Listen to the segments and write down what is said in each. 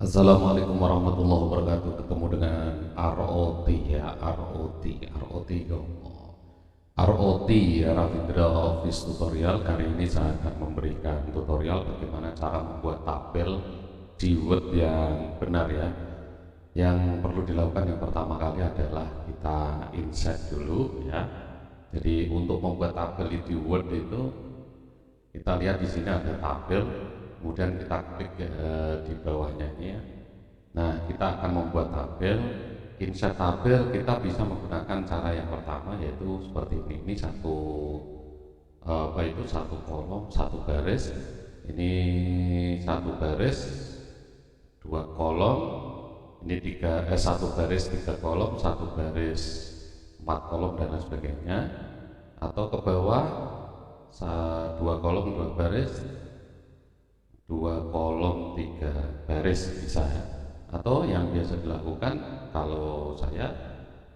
Assalamualaikum warahmatullahi wabarakatuh. Ketemu dengan ROT ya, ROT ROT ya, Ravindra Office Tutorial. Kali ini saya akan memberikan tutorial bagaimana cara membuat tabel di Word yang benar ya. Yang perlu dilakukan yang pertama kali adalah kita insert dulu ya. Jadi untuk membuat tabel di Word itu kita lihat di sini ada tabel, kemudian kita klik di bawahnya ini ya. Nah, kita akan membuat tabel. Insert tabel kita bisa menggunakan cara yang pertama, yaitu seperti ini. Ini satu kolom, satu baris. Ini satu baris, dua kolom. Ini satu baris, tiga kolom, satu baris, empat kolom dan lain sebagainya. Atau ke bawah, dua kolom, dua baris, dua kolom, tiga baris bisa ya. Atau yang biasa dilakukan kalau saya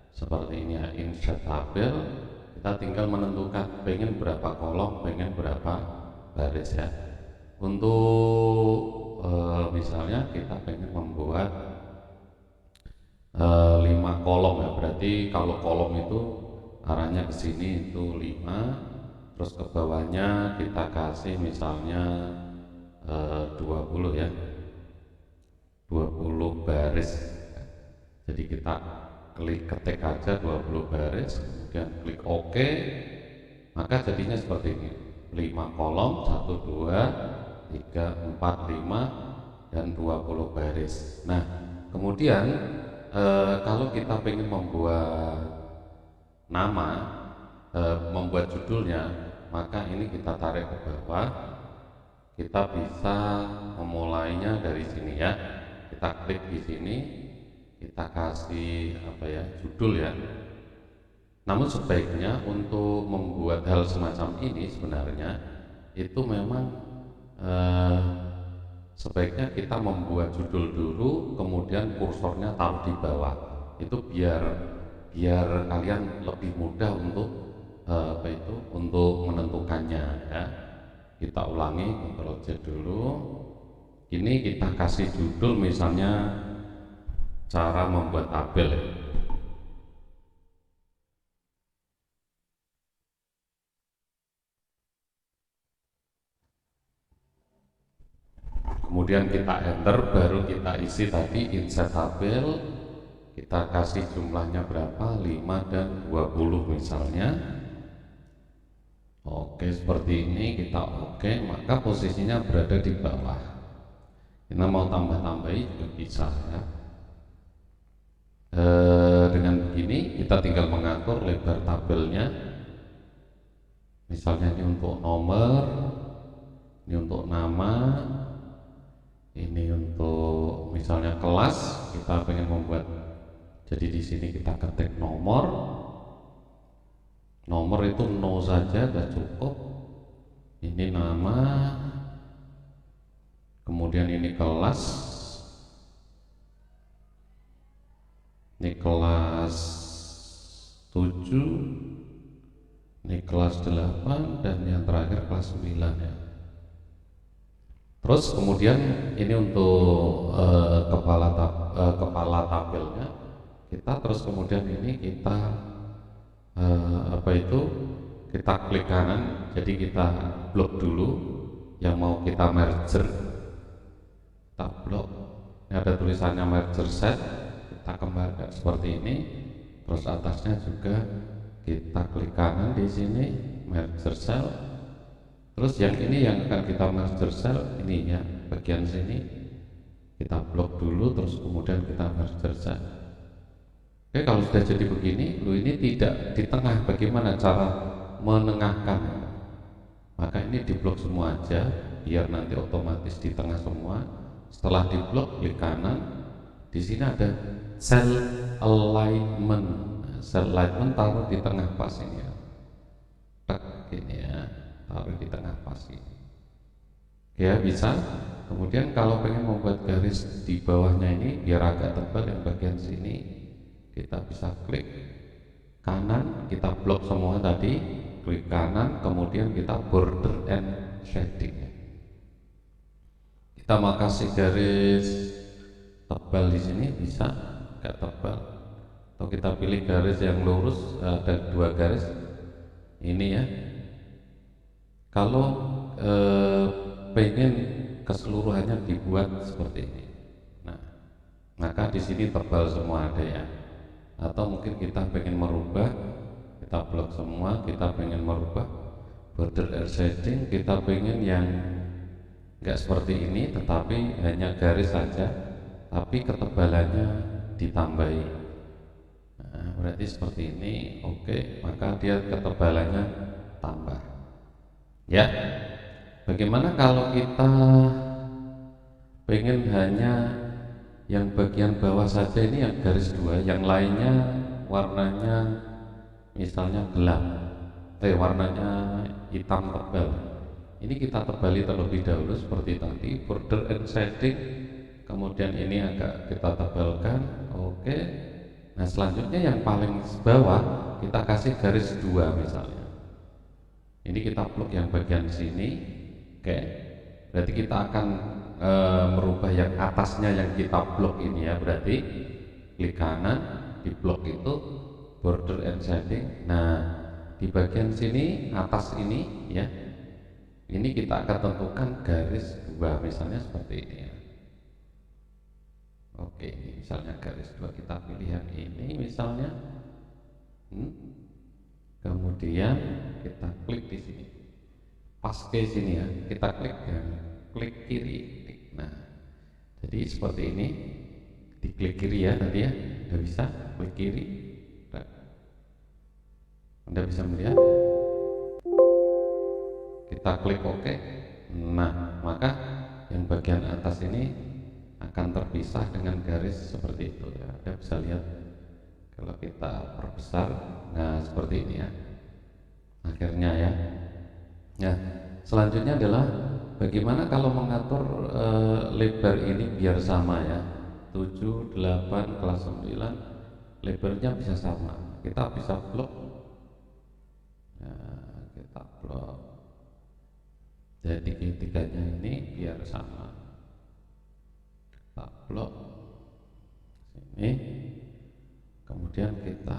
seperti ini ya, insert tabel, kita tinggal menentukan pengen berapa kolom, pengen berapa baris ya. Untuk misalnya kita pengen membuat 5 kolom ya, berarti kalau kolom itu arahnya ke sini itu 5, terus ke bawahnya kita kasih misalnya 20 ya, 20 baris. Jadi kita ketik aja 20 baris, kemudian klik OK, maka jadinya seperti ini, 5 kolom, 1, 2, 3, 4, 5 dan 20 baris. Nah, kemudian kalau kita ingin membuat nama, membuat judulnya, maka ini kita tarik ke bawah. Kita bisa memulainya dari sini ya. Kita klik di sini, kita kasih judul ya. Namun sebaiknya untuk membuat hal semacam ini sebenarnya itu memang sebaiknya kita membuat judul dulu, kemudian kursornya taruh di bawah. Itu biar kalian lebih mudah untuk untuk menentukannya ya. Kita ulangi, Ctrl Z dulu. Ini kita kasih judul misalnya cara membuat tabel ya. Kemudian kita enter, baru kita isi tadi insert tabel. Kita kasih jumlahnya berapa, 5 dan 20 misalnya. Oke, seperti ini kita oke, maka posisinya berada di bawah. Kita mau tambah-tambahi juga bisa ya. Dengan begini kita tinggal mengatur lebar tabelnya. Misalnya ini untuk nomor, ini untuk nama, ini untuk misalnya kelas. Kita pengen membuat, jadi di sini kita ketik nomor itu no saja sudah cukup. Ini nama, kemudian ini kelas, ini kelas 7, ini kelas 8, dan yang terakhir kelas 9 ya. Terus kemudian ini untuk kepala tabelnya kita, terus kemudian ini kita kita klik kanan, jadi kita blok dulu yang mau kita merger, kita blok. Ini ada tulisannya merger set, kita kembalikan seperti ini. Terus atasnya juga kita klik kanan di sini, merger cell. Terus yang ini yang akan kita merger cell, ini ya, bagian sini kita blok dulu, terus kemudian kita merger cell. Oke, kalau sudah jadi begini, ini tidak di tengah, bagaimana cara menengahkan? Maka ini diblok semua aja, biar nanti otomatis di tengah semua. Setelah diblok, klik kanan. Di sini ada cell alignment. Cell alignment taruh di tengah pas ini ya. Gini ya, taruh di tengah pas ini. Ya bisa. Kemudian kalau pengen membuat garis di bawahnya ini biar agak tebal yang bagian sini, kita bisa klik kanan, kita blok semua tadi, klik kanan, kemudian kita border and shading. Kita mau kasih garis tebal di sini bisa, nggak tebal. Atau kita pilih garis yang lurus, ada 2 garis ini ya. Kalau pengen keseluruhannya dibuat seperti ini, nah maka di sini tebal semua ada ya. Atau mungkin kita pengen merubah, kita blok semua, kita pengen merubah border and shading, kita pengen yang nggak seperti ini tetapi hanya garis saja, tapi ketebalannya ditambahi. Nah, berarti seperti ini, oke, maka dia ketebalannya tambah. Ya, bagaimana kalau kita pengen hanya yang bagian bawah saja, ini yang garis 2, yang lainnya warnanya misalnya gelap, warnanya hitam tebal. Ini kita tebali terlebih dahulu seperti tadi, border and shading, kemudian ini agak kita tebalkan, oke. Nah selanjutnya yang paling bawah kita kasih garis 2 misalnya. Ini kita blok yang bagian sini, oke. Berarti kita akan merubah yang atasnya yang kita blok ini ya, berarti klik kanan di blok itu border and shading. Nah di bagian sini atas ini ya, ini kita akan tentukan garis 2 misalnya seperti ini ya. Oke, ini misalnya garis 2 kita pilih yang ini misalnya. Kemudian kita klik di sini, pas ke sini ya, kita klik ya, klik kiri. Nah, jadi seperti ini, diklik kiri ya tadi ya, nggak bisa klik kiri. Nah, Anda bisa melihat, kita klik OK. Nah, maka yang bagian atas ini akan terpisah dengan garis seperti itu ya. Anda bisa lihat kalau kita perbesar, nah seperti ini ya akhirnya ya. Nah selanjutnya adalah bagaimana kalau mengatur lebar ini biar sama ya, 7, 8, kelas 9 lebarnya bisa sama. Kita bisa blok ya, kita blok jadi tiga-tiganya ini biar sama, kita blok sini, kemudian kita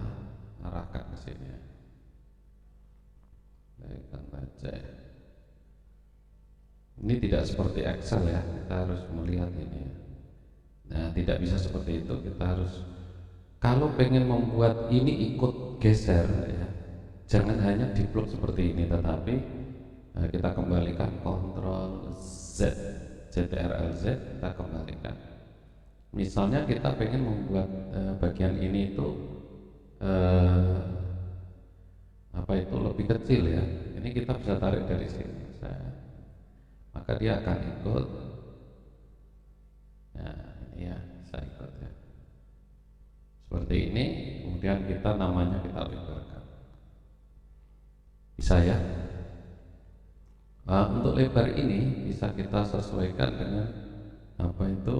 arahkan ke sini. Ini tidak seperti Excel ya, kita harus melihat ini. Nah, tidak bisa seperti itu. Kita harus, kalau pengen membuat ini ikut geser ya, jangan hanya diblok seperti ini, tetapi kita kembalikan Ctrl Z, Ctrl Z, kita kembalikan. Misalnya kita pengen membuat bagian ini itu apa itu lebih kecil ya, ini kita bisa tarik dari sini, maka dia akan ikut. Nah ini ya, bisa ikut ya seperti ini. Kemudian kita namanya kita lebarkan, bisa ya. Untuk lebar ini bisa kita sesuaikan dengan apa itu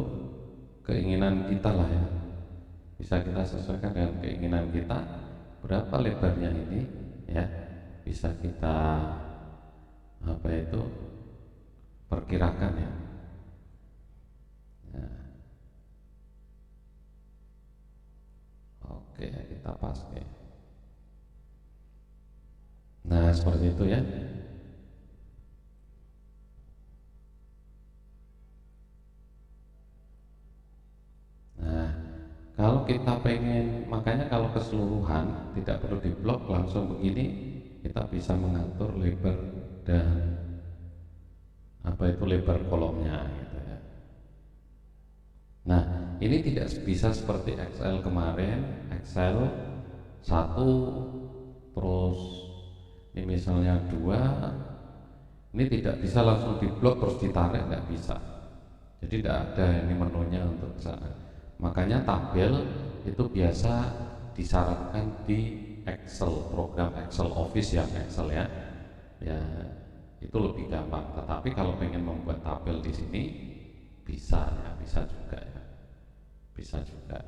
keinginan kita lah ya, bisa kita sesuaikan dengan keinginan kita berapa lebarnya ini ya, bisa kita apa itu perkirakan ya. Nah, oke kita pakai. Nah seperti itu ya. Nah kalau kita pengen, makanya kalau keseluruhan tidak perlu diblok, langsung begini kita bisa mengatur lebar dan apa itu lebar kolomnya gitu ya. Nah ini tidak bisa seperti Excel kemarin, Excel 1 terus ini misalnya 2, ini tidak bisa langsung diblok terus ditarik, nggak bisa. Jadi tidak ada ini menunya untuk sana. Makanya tabel itu biasa disarankan di Excel, program Excel Office yang Excel ya. Ya itu lebih gampang. Tetapi kalau pengen membuat tabel di sini bisa ya, bisa juga ya, bisa juga.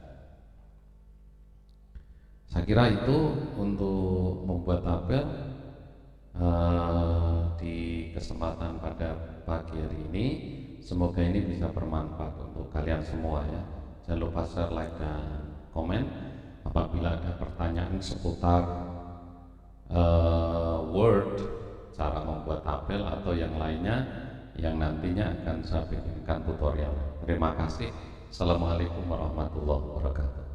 Saya kira itu untuk membuat tabel di kesempatan pada pagi hari ini. Semoga ini bisa bermanfaat untuk kalian semua ya. Jangan lupa share, like, dan komen. Apabila ada pertanyaan seputar Word, cara membuat tabel atau yang lainnya yang nantinya akan saya bikinkan tutorial. Terima kasih. Assalamualaikum warahmatullahi wabarakatuh.